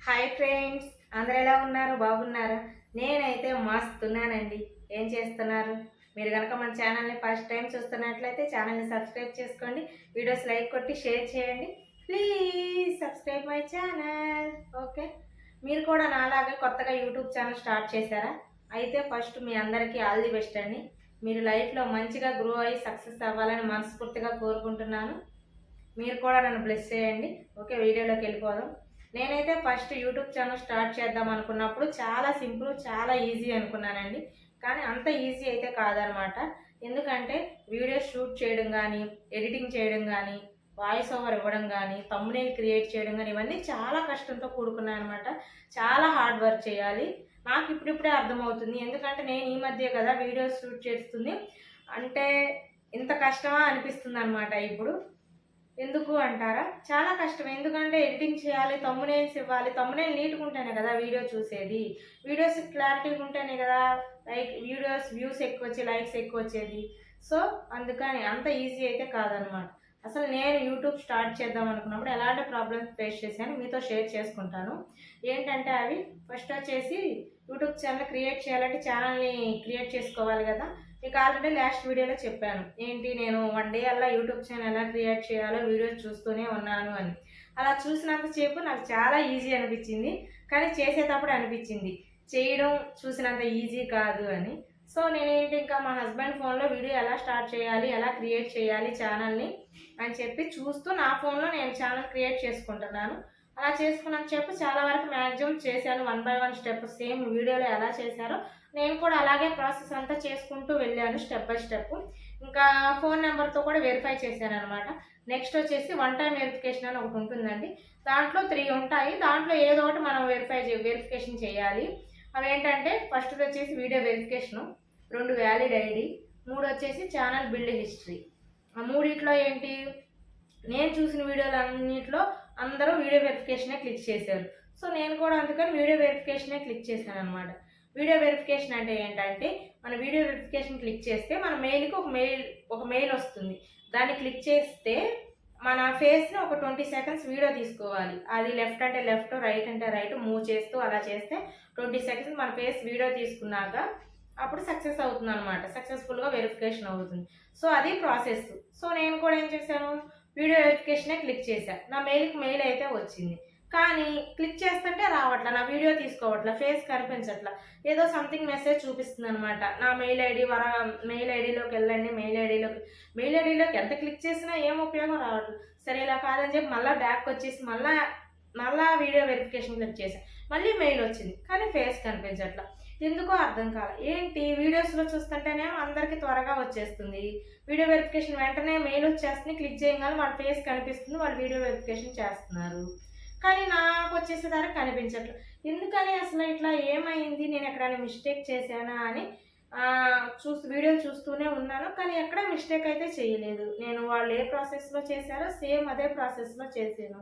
Hi friends, అందరు ఎలా ఉన్నారు? బాగున్నారా? నేనైతే మస్తున్నానండి. ఏం చేస్తున్నారు? మీరు కనుక మన ఛానల్ని ఫస్ట్ టైం చూస్తున్నట్లయితే ఛానల్ని సబ్స్క్రైబ్ చేసుకోండి, వీడియోస్ లైక్ కొట్టి షేర్ చేయండి. Please subscribe my channel. Okay, మీరు కూడా నాలాగే కొత్తగా యూట్యూబ్ ఛానల్ స్టార్ట్ చేశారా? అయితే ఫస్ట్ మీ అందరికీ ఆల్ ది బెస్ట్ అండి. మీరు లైఫ్లో మంచిగా గ్రో అయ్యి సక్సెస్ అవ్వాలని మనస్ఫూర్తిగా కోరుకుంటున్నాను. మీరు కూడా నన్ను బ్లెస్ చేయండి. ఓకే, వీడియోలోకి వెళ్ళిపోదాం. నేనైతే ఫస్ట్ యూట్యూబ్ ఛానల్ స్టార్ట్ చేద్దాం అనుకున్నప్పుడు చాలా సింపుల్, చాలా ఈజీ అనుకున్నానండి. కానీ అంత ఈజీ అయితే కాదనమాట. ఎందుకంటే వీడియో షూట్ చేయడం కానీ, ఎడిటింగ్ చేయడం కానీ, వాయిస్ ఓవర్ ఇవ్వడం కానీ, థంబ్నెయిల్ క్రియేట్ చేయడం కానీ, ఇవన్నీ చాలా కష్టంతో కూడుకున్నాయి అనమాట. చాలా హార్డ్ వర్క్ చేయాలి. నాకు ఇప్పుడిప్పుడే అర్థమవుతుంది. ఎందుకంటే నేను ఈ మధ్య కదా వీడియోస్ షూట్ చేస్తుంది. అంటే ఇంత కష్టమా అనిపిస్తుంది అనమాట ఇప్పుడు. ఎందుకు అంటారా? చాలా కష్టం. ఎందుకంటే ఎడిటింగ్ చేయాలి, థంబ్నెయిల్స్ ఇవ్వాలి. థంబ్నెయిల్ నీట్గా ఉంటేనే కదా వీడియో చూసేది. వీడియోస్ క్లారిటీగా ఉంటేనే కదా వీడియోస్ వ్యూస్ ఎక్కువ వచ్చి లైక్స్ ఎక్కువ వచ్చేది. సో అందుకని అంత ఈజీ అయితే కాదనమాట. అసలు నేను యూట్యూబ్ స్టార్ట్ చేద్దాం అనుకున్నప్పుడు ఎలాంటి ప్రాబ్లమ్స్ ఫేస్ చేశాను మీతో షేర్ చేసుకుంటాను. ఏంటంటే అవి ఫస్ట్ వచ్చేసి యూట్యూబ్ ఛానల్ క్రియేట్ చేయాలంటే ఛానల్ని క్రియేట్ చేసుకోవాలి కదా. మీకు ఆల్రెడీ లాస్ట్ వీడియోలో చెప్పాను, ఏంటి నేను 1 డే అలా యూట్యూబ్ ఛానల్ ఎలా క్రియేట్ చేయాలో వీడియోస్ చూస్తూనే ఉన్నాను అని. అలా చూసినంతసేపు నాకు చాలా ఈజీ అనిపించింది, కానీ చేసేటప్పుడు అనిపించింది చేయడం చూసినంత ఈజీ కాదు అని. సో నేనేంటి ఇంకా మా హస్బెండ్ ఫోన్లో వీడియో ఎలా స్టార్ట్ చేయాలి, ఎలా క్రియేట్ చేయాలి ఛానల్ని అని చెప్పి చూస్తూ నా ఫోన్లో నేను ఛానల్ క్రియేట్ చేసుకుంటున్నాను. అలా చేసుకున్నాక చెప్పి చాలా వరకు మ్యాక్సిమం చేశాను. 1 by 1 స్టెప్ సేమ్ వీడియోలో ఎలా చేశారో నేను కూడా అలాగే ప్రాసెస్ అంతా చేసుకుంటూ వెళ్ళాను స్టెప్ బై స్టెప్. ఇంకా ఫోన్ నెంబర్తో కూడా వెరిఫై చేశాను అనమాట. నెక్స్ట్ వచ్చేసి 1 టైం వెరిఫికేషన్ అని ఒకటి ఉంటుందండి. దాంట్లో 3 ఉంటాయి. దాంట్లో ఏదో ఒకటి మనం వెరిఫికేషన్ చేయాలి. అవి ఏంటంటే ఫస్ట్ వచ్చేసి వీడియో వెరిఫికేషను, 2 వ్యాలిడ్ ఐడి, 3 వచ్చేసి ఛానల్ బిల్డ్ హిస్టరీ. ఆ మూడిట్లో ఏంటి, నేను చూసిన వీడియోలన్నింటిలో అందరూ వీడియో వెరిఫికేషనే క్లిక్ చేశారు. సో నేను కూడా అందుకని వీడియో వెరిఫికేషనే క్లిక్ చేశాను అనమాట. వీడియో వెరిఫికేషన్ అంటే ఏంటంటే మన వీడియో వెరిఫికేషన్ క్లిక్ చేస్తే మన మెయిల్కి ఒక మెయిల్ వస్తుంది. దాన్ని క్లిక్ చేస్తే మన ఫేస్ని ఒక 20 సెకండ్స్ వీడియో తీసుకోవాలి. అది లెఫ్ట్ అంటే లెఫ్ట్, రైట్ అంటే రైట్ మూవ్ చేస్తూ అలా చేస్తే 20 సెకండ్స్ మన ఫేస్ వీడియో తీసుకున్నాక అప్పుడు సక్సెస్ అవుతుంది అనమాట. సక్సెస్ఫుల్గా వెరిఫికేషన్ అవుతుంది. సో అది ప్రాసెస్. సో నేను కూడా ఏం చేశాను, వీడియో వెరిఫికేషనే క్లిక్ చేశాను. నా మెయిల్కి మెయిల్ అయితే వచ్చింది, కానీ క్లిక్ చేస్తుంటే రావట్లా, నా వీడియో తీసుకోవట్లా, ఫేస్ కనిపించట్లా, ఏదో సంథింగ్ మెసేజ్ చూపిస్తుంది అనమాట. నా మెయిల్ ఐడిలోకి వెళ్ళండి, మెయిల్ ఐడిలోకి ఎంత క్లిక్ చేసినా ఏం ఉపయోగం రావట్లేదు. సరే ఇలా కాదని చెప్పి మళ్ళీ బ్యాక్ వచ్చేసి మళ్ళా వీడియో వెరిఫికేషన్ క్లిక్ చేశాను. మళ్ళీ మెయిల్ వచ్చింది, కానీ ఫేస్ కనిపించట్లా. ఎందుకో అర్థం కాల. ఏంటి వీడియోస్లో చూస్తుంటేనే అందరికీ త్వరగా వచ్చేస్తుంది, వీడియో వెరిఫికేషన్ వెంటనే మెయిల్ వచ్చేస్తుంది, క్లిక్ చేయగానే వాళ్ళ ఫేస్ కనిపిస్తుంది, వాళ్ళు వీడియో వెరిఫికేషన్ చేస్తున్నారు. కానీ నాకు వచ్చేసేదానికి కనిపించట్లేదు. ఎందుకని అసలు ఇట్లా ఏమైంది, నేను ఎక్కడైనా మిస్టేక్ చేశానా అని వీడియోలు చూస్తూనే ఉన్నాను, కానీ ఎక్కడ మిస్టేక్ అయితే చేయలేదు. నేను వాళ్ళు ఏ ప్రాసెస్లో చేశారో సేమ్ అదే ప్రాసెస్లో చేశాను,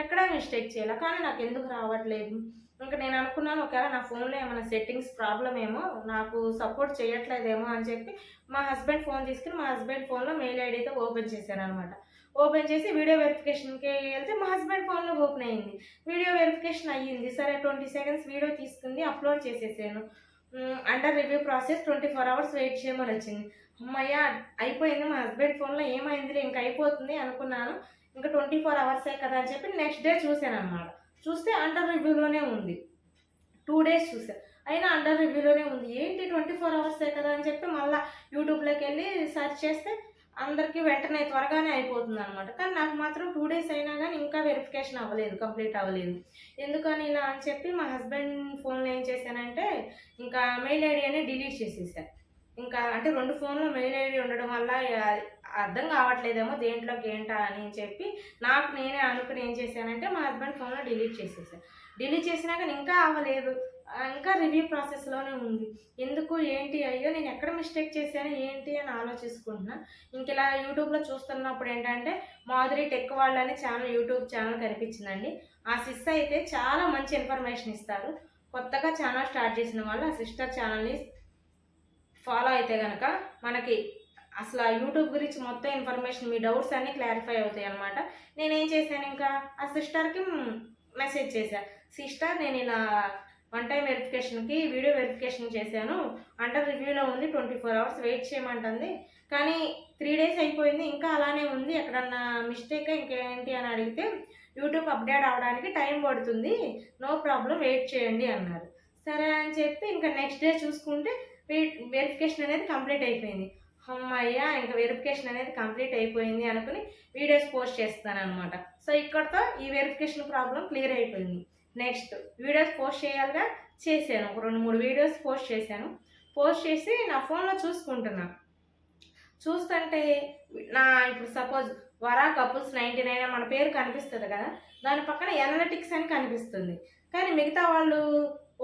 ఎక్కడా మిస్టేక్ చేయాలి. కానీ నాకు ఎందుకు రావట్లేదు. ఇంకా నేను అనుకున్నాను ఒకవేళ నా ఫోన్లో ఏమైనా సెట్టింగ్స్ ప్రాబ్లం ఏమో, నాకు సపోర్ట్ చేయట్లేదేమో అని చెప్పి మా హస్బెండ్ ఫోన్ తీసుకుని మా హస్బెండ్ ఫోన్లో మెయిల్ ఐడితో ఓపెన్ చేశాను అనమాట. ఓపెన్ చేసి వీడియో వెరిఫికేషన్కి వెళ్తే మా హస్బెండ్ ఫోన్లో ఓపెన్ అయ్యింది, వీడియో వెరిఫికేషన్ అయ్యింది. సరే 20 సెకండ్స్ వీడియో తీసుకుంది, అప్లోడ్ చేసేసాను. Under review process 24 hours wait చేయమని వచ్చింది. అమ్మయ్య అయిపోయింది, మా హస్బెండ్ ఫోన్లో ఏమైందిలే ఇంక అయిపోతుంది అనుకున్నాను. ఇంకా 24 hours కదా అని చెప్పి నెక్స్ట్ డే చూశాను అనమాట. చూస్తే అండర్ రివ్యూలోనే ఉంది. 2 days చూసాను, అయినా అండర్ రివ్యూలోనే ఉంది. ఏంటి 24 hours కదా అని చెప్పి మళ్ళీ యూట్యూబ్లోకి వెళ్ళి సెర్చ్ చేస్తే అందరికీ వెంటనే త్వరగానే అయిపోతుంది అనమాట. కానీ నాకు మాత్రం 2 days అయినా కానీ ఇంకా వెరిఫికేషన్ అవ్వలేదు, కంప్లీట్ అవ్వలేదు. ఎందుకని ఇలా అని చెప్పి మా హస్బెండ్ ఫోన్లో ఏం చేశానంటే ఇంకా మెయిల్ ఐడి అనేది డిలీట్ చేసేసాను. ఇంకా అంటే 2 ఫోన్లో మెయిల్ ఐడి ఉండడం వల్ల అర్థం కావట్లేదేమో దేంట్లోకి ఏంటా అని చెప్పి నాకు నేనే అనుకుని ఏం చేశానంటే మా హస్బెండ్ ఫోన్లో డిలీట్ చేసేసాను. డిలీట్ చేసినాక ఇంకా అవ్వలేదు, ఇంకా రివ్యూ ప్రాసెస్లోనే ఉంది. ఎందుకు ఏంటి, అయ్యో నేను ఎక్కడ మిస్టేక్ చేశాను ఏంటి అని ఆలోచించుకుంటున్నా. ఇంక ఇలా యూట్యూబ్లో చూస్తున్నప్పుడు ఏంటంటే మాధురి టెక్ వాళ్ళని యూట్యూబ్ ఛానల్ కనిపించిందండి. ఆ సిస్ అయితే చాలా మంచి ఇన్ఫర్మేషన్ ఇస్తారు. కొత్తగా ఛానల్ స్టార్ట్ చేసిన వాళ్ళు ఆ సిస్టర్ ఛానల్ని ఫాలో అయితే కనుక మనకి అసలు యూట్యూబ్ గురించి మొత్తం ఇన్ఫర్మేషన్, మీ డౌట్స్ అన్నీ క్లారిఫై అవుతాయి అన్నమాట. నేనేం చేశాను, ఇంకా ఆ సిస్టర్కి మెసేజ్ చేశాను, సిస్టర్ నేను ఇలా వన్ టైం వెరిఫికేషన్కి వీడియో వెరిఫికేషన్ చేశాను, అండర్ రివ్యూలో ఉంది, 24 hours వెయిట్ చేయమంటుంది, కానీ 3 days అయిపోయింది ఇంకా అలానే ఉంది, ఎక్కడన్నా మిస్టేక్ ఇంకేంటి అని అడిగితే యూట్యూబ్ అప్డేట్ అవ్వడానికి టైం పడుతుంది, నో ప్రాబ్లం వెయిట్ చేయండి అన్నారు. సరే అని చెప్పి ఇంకా నెక్స్ట్ డే చూసుకుంటే వెరిఫికేషన్ అనేది కంప్లీట్ అయిపోయింది. అమ్మయ్య ఇంకా వెరిఫికేషన్ అనేది కంప్లీట్ అయిపోయింది అనుకుని వీడియోస్ పోస్ట్ చేస్తాను అనమాట. సో ఇక్కడతో ఈ వెరిఫికేషన్ ప్రాబ్లం క్లియర్ అయిపోయింది. నెక్స్ట్ వీడియోస్ పోస్ట్ చేయాలిగా, చేశాను. ఒక 2-3 వీడియోస్ పోస్ట్ చేశాను. పోస్ట్ చేసి నా ఫోన్లో చూసుకుంటున్నాను. చూస్తుంటే నా ఇప్పుడు సపోజ్ వరా కపుల్స్ 99 మన పేరు కనిపిస్తుంది కదా, దాని పక్కన ఎనలిటిక్స్ అని కనిపిస్తుంది. కానీ మిగతా వాళ్ళు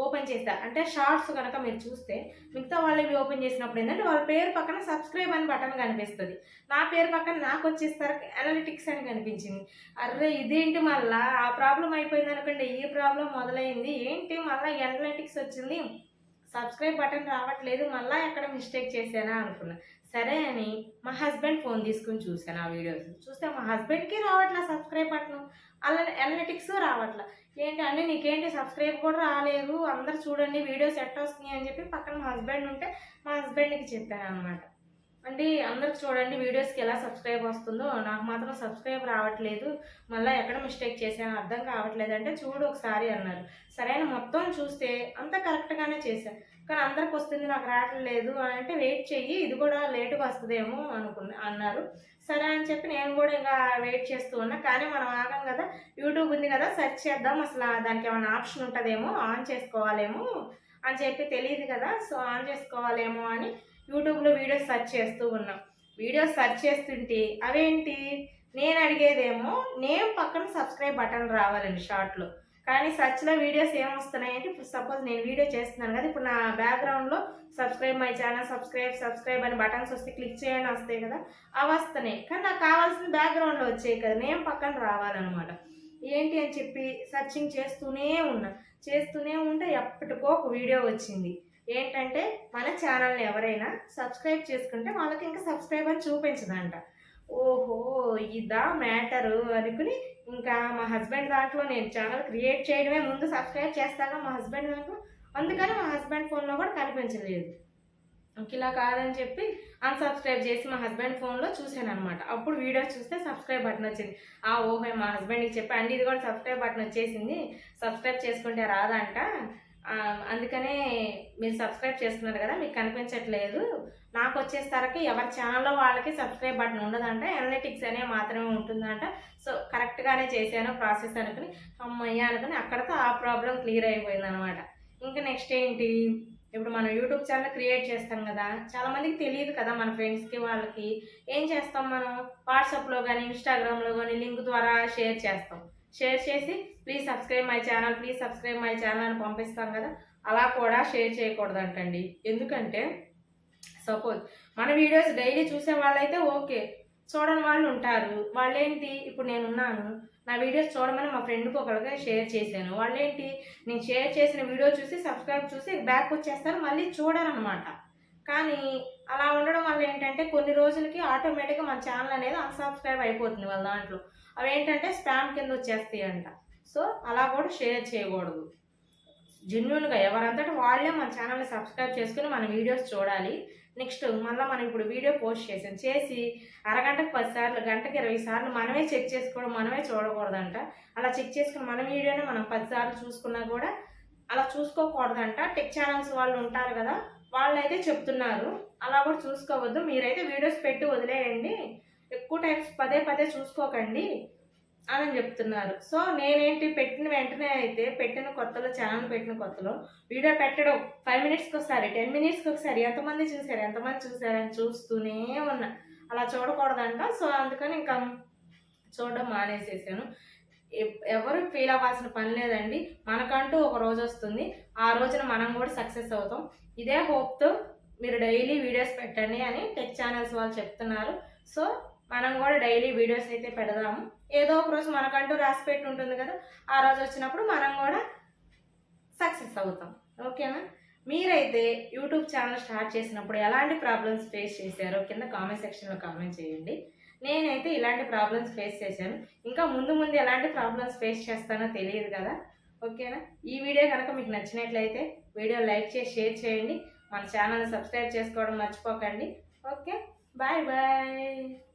ఓపెన్ చేస్తారు అంటే షార్ట్స్ కనుక మీరు చూస్తే మిగతా వాళ్ళవి ఓపెన్ చేసినప్పుడు ఏంటంటే వాళ్ళ పేరు పక్కన సబ్స్క్రైబ్ అని బటన్ కనిపిస్తుంది, నా పేరు పక్కన నాకు వచ్చేసరికి అనలిటిక్స్ అని కనిపించింది. అర్రే ఇదేంటి, మళ్ళీ ఆ ప్రాబ్లం అయిపోయింది అనుకోండి, ఈ ప్రాబ్లం మొదలైంది ఏంటి, మళ్ళీ అనలిటిక్స్ వచ్చింది, సబ్స్క్రైబ్ బటన్ రావట్లేదు, మళ్ళీ ఎక్కడ మిస్టేక్ చేశానా అనుకున్నా. సరే అని మా హస్బెండ్ ఫోన్ తీసుకుని చూశాను ఆ వీడియోస్. చూస్తే మా హస్బెండ్కి రావట్లా సబ్స్క్రైబ్ బటన్, అలా అనలిటిక్స్ రావట్లా. ఏంటి అంటే నీకేంటి సబ్స్క్రైబ్ కూడా రాలేదు, అందరు చూడండి వీడియోస్ ఎట్ట వస్తున్నాయి అని చెప్పి పక్కన మా హస్బెండ్ ఉంటే మా హస్బెండ్కి చెప్పాను అనమాట. అంటే అందరికి చూడండి వీడియోస్కి ఎలా సబ్స్క్రైబ్ వస్తుందో, నాకు మాత్రం సబ్స్క్రైబ్ రావట్లేదు, మళ్ళీ ఎక్కడ మిస్టేక్ చేశాను అర్థం కావట్లేదు అంటే చూడు ఒకసారి అన్నారు. సరే అని మొత్తం చూస్తే అంతా కరెక్ట్గానే చేశాను, కానీ అందరికి వస్తుంది నాకు రావట్లేదు అంటే వెయిట్ చెయ్యి ఇది కూడా లేటుగా వస్తుందేమో అన్నారు. సరే అని చెప్పి నేను కూడా ఇంకా వెయిట్ చేస్తూ ఉన్నా. కానీ మనం ఆగం కదా, యూట్యూబ్ ఉంది కదా, సెర్చ్ చేద్దాం అసలు దానికి ఏమైనా ఆప్షన్ ఉంటుందేమో, ఆన్ చేసుకోవాలేమో అని చెప్పి తెలియదు కదా, సో ఆన్ చేసుకోవాలేమో అని యూట్యూబ్లో వీడియోస్ సెర్చ్ చేస్తూ ఉన్నాం. వీడియోస్ సెర్చ్ చేస్తుంటే అవేంటి, నేను అడిగేదేమో నేమ్ పక్కన సబ్స్క్రైబ్ బటన్ రావాలండి షార్ట్లో, కానీ సర్చ్లో వీడియోస్ ఏమొస్తున్నాయంటే ఇప్పుడు సపోజ్ నేను వీడియో చేస్తున్నాను కదా, ఇప్పుడు నా బ్యాక్గ్రౌండ్లో సబ్స్క్రైబ్ మై ఛానల్, సబ్స్క్రైబ్ అని బటన్స్ వస్తే క్లిక్ చేయండి వస్తాయి కదా, అవి వస్తున్నాయి. కానీ నాకు కావాల్సిన బ్యాక్గ్రౌండ్లో వచ్చాయి కదా, నేమ్ పక్కన రావాలన్నమాట. ఏంటి అని చెప్పి సర్చింగ్ చేస్తూనే ఉంటే ఎప్పటికో ఒక వీడియో వచ్చింది. ఏంటంటే మన ఛానల్ని ఎవరైనా సబ్స్క్రైబ్ చేసుకుంటే వాళ్ళకి ఇంకా సబ్స్క్రైబ్ అని చూపించదంట. ఓహో ఇదా మ్యాటరు అనుకుని ఇంకా మా హస్బెండ్ దాంట్లో నేను ఛానల్ క్రియేట్ చేయడమే ముందు సబ్స్క్రైబ్ చేస్తాగా మా హస్బెండ్ దాంట్లో, అందుకని మా హస్బెండ్ ఫోన్లో కూడా కనిపించలేదు. ఇలా కాదని చెప్పి అన్సబ్స్క్రైబ్ చేసి మా హస్బెండ్ ఫోన్లో చూశాను అనమాట. అప్పుడు వీడియో చూస్తే సబ్స్క్రైబ్ బటన్ వచ్చింది. ఓహో మా హస్బెండ్కి చెప్పి అండి ఇది కూడా సబ్స్క్రైబ్ బటన్ వచ్చేసింది, సబ్స్క్రైబ్ చేసుకుంటే రాదంట, అందుకనే మీరు సబ్స్క్రైబ్ చేస్తున్నారు కదా మీకు కనిపించట్లేదు, నాకు వచ్చేసరికి ఎవరి ఛానల్లో వాళ్ళకి సబ్స్క్రైబ్ బటన్ ఉండదంట, అనలిటిక్స్ అనే మాత్రమే ఉంటుందంట. సో కరెక్ట్గానే చేశాను ప్రాసెస్ అనుకుని అమ్మయ్య అనుకుని అక్కడతో ఆ ప్రాబ్లం క్లియర్ అయిపోయింది అనమాట. ఇంకా నెక్స్ట్ ఏంటి, ఇప్పుడు మనం యూట్యూబ్ ఛానల్ క్రియేట్ చేస్తాం కదా, చాలామందికి తెలియదు కదా, మన ఫ్రెండ్స్కి వాళ్ళకి ఏం చేస్తాం, మనం వాట్సాప్లో కానీ ఇన్స్టాగ్రామ్లో కానీ లింక్ ద్వారా షేర్ చేస్తాం. షేర్ చేసి ప్లీజ్ సబ్స్క్రైబ్ మై ఛానల్ అని పంపిస్తాం కదా, అలా కూడా షేర్ చేయకూడదంటండి. ఎందుకంటే సపోజ్ మన వీడియోస్ డైలీ చూసే వాళ్ళైతే ఓకే, చూడని వాళ్ళు ఉంటారు. వాళ్ళేంటి, ఇప్పుడు నేనున్నాను నా వీడియోస్ చూడమని మా ఫ్రెండ్కి ఒకరికి షేర్ చేశాను, వాళ్ళేంటి నేను షేర్ చేసిన వీడియో చూసి సబ్స్క్రైబ్ చూసి బ్యాక్ వచ్చేస్తారు, మళ్ళీ చూడరనమాట. కానీ అలా ఉండడం వల్ల ఏంటంటే కొన్ని రోజులకి ఆటోమేటిక్గా మన ఛానల్ అనేది అన్సబ్స్క్రైబ్ అయిపోతుంది వాళ్ళ దాంట్లో, అవి ఏంటంటే స్పామ్ కింద వచ్చేస్తాయి అంట. సో అలా కూడా షేర్ చేయకూడదు. జెన్యున్గా ఎవరంతటా వాళ్ళే మన ఛానల్ని సబ్స్క్రైబ్ చేసుకుని మన వీడియోస్ చూడాలి. నెక్స్ట్ మళ్ళీ మనం ఇప్పుడు వీడియో పోస్ట్ చేసి అరగంటకు 10 సార్లు, గంటకి 20 సార్లు మనమే చెక్ చేసుకోవడం, మనమే చూడకూడదంట. అలా చెక్ చేసుకుని మన వీడియోని మనం 10 సార్లు చూసుకున్నా కూడా అలా చూసుకోకూడదంట. టెక్ ఛానల్స్ వాళ్ళు ఉంటారు కదా, వాళ్ళైతే చెప్తున్నారు అలా కూడా చూసుకోవద్దు, మీరైతే వీడియోస్ పెట్టి వదిలేయండి, ఎక్కువ టైమ్స్ పదే చూసుకోకండి అని చెప్తున్నారు. సో నేనేంటి పెట్టిన వెంటనే అయితే ఛానల్ పెట్టిన కొత్తలో వీడియో పెట్టడం 5 minutesకి ఒకసారి 10 minutesకి ఒకసారి ఎంతమంది చూసారని చూస్తూనే ఉన్నా. అలా చూడకూడదంట. సో అందుకని ఇంకా చూడడం మానేసేసాను. ఎవరు ఫీల్ అవ్వాల్సిన పని లేదండి, మనకంటూ ఒక రోజు వస్తుంది, ఆ రోజున మనం కూడా సక్సెస్ అవుతాం. ఇదే హోప్తో మీరు డైలీ వీడియోస్ పెట్టండి అని టెక్ ఛానల్స్ వాళ్ళు చెప్తున్నారు. సో మనం కూడా డైలీ వీడియోస్ అయితే పెడదాము. ఏదో ఒక రోజు మనకంటూ రాసి పెట్టి ఉంటుంది కదా, ఆ రోజు వచ్చినప్పుడు మనం కూడా సక్సెస్ అవుతాం. ఓకేనా? మీరైతే యూట్యూబ్ ఛానల్ స్టార్ట్ చేసినప్పుడు ఎలాంటి ప్రాబ్లమ్స్ ఫేస్ చేశారో కింద కామెంట్ సెక్షన్లో కామెంట్ చేయండి. నేనైతే ఇలాంటి ప్రాబ్లమ్స్ ఫేస్ చేశాను, ఇంకా ముందు ఎలాంటి ప్రాబ్లమ్స్ ఫేస్ చేస్తానో తెలియదు కదా. ఓకేనా? ఈ వీడియో కనుక మీకు నచ్చినట్లయితే వీడియో లైక్ చేసి షేర్ చేయండి. మన ఛానల్ని సబ్స్క్రైబ్ చేసుకోవడం మర్చిపోకండి. Okay, bye bye.